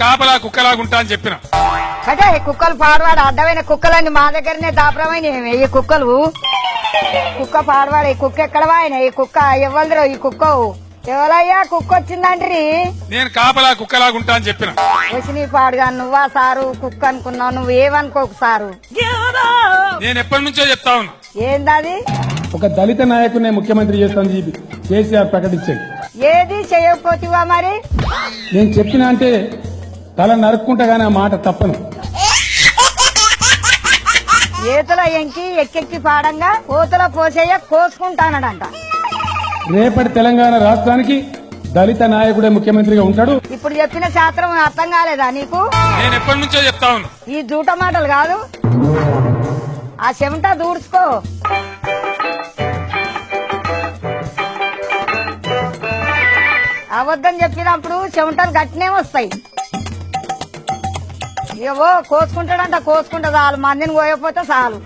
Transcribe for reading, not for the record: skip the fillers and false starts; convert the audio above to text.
కాపలా కుక్కలాగుంటా అని చెప్పిన. అంటే కుక్కలు పాడవాడు అడ్డమైన కుక్కలన్నీ మా దగ్గరనే దాపరమైన ఈ కుక్కలు. కుక్క పాడవాడు, ఈ కుక్క ఎక్కడ వాయన, ఈ కుక్క ఎవరిదిరో ఈ కుక్క ఎవరయ్యా కుక్క వచ్చిందండ్రి. నేను కాపలా కుక్కలాగుంటా అని చెప్పిన. వచ్చి నీ పాడుగా నువ్వా సారు కుక్క అనుకున్నావు, నువ్వు ఏమనుకోకు సారు. నేను ఎప్పటి నుంచో చెప్తా ఉన్నా. ఏందది? ఒక దళిత నాయకుడిని ముఖ్యమంత్రి చేస్తాను చెప్పి కేసీఆర్ ప్రకటించాడు. ఏది చేయకపోతివా మరి? నేను చెప్పినా అంటే తల నరుక్కుంటా గానీ ఆ మాట తప్పను. ఏతుల ఎంకి ఎక్కెక్కి పాడంగా కోతుల పోసేయ కోసుకుంటానడంట. రేపటి తెలంగాణ రాష్ట్రానికి దళిత నాయకుడే ముఖ్యమంత్రిగా ఉంటాడు. ఇప్పుడు చెప్పిన శాస్త్రం అర్థం కాలేదా నీకు? నేను ఎప్పటి నుంచో చెప్తా ఉన్నా. ఈ జూట మాటలు కాదు, ఆ చెమట దూడ్చుకో. అబద్ధం చెప్పినప్పుడు చెమటలు గట్టినే వస్తాయి. ఏవో కోసుకుంటాడంట, కోసుకుంటా చాలు, మందిని పోయకపోతే చాలు.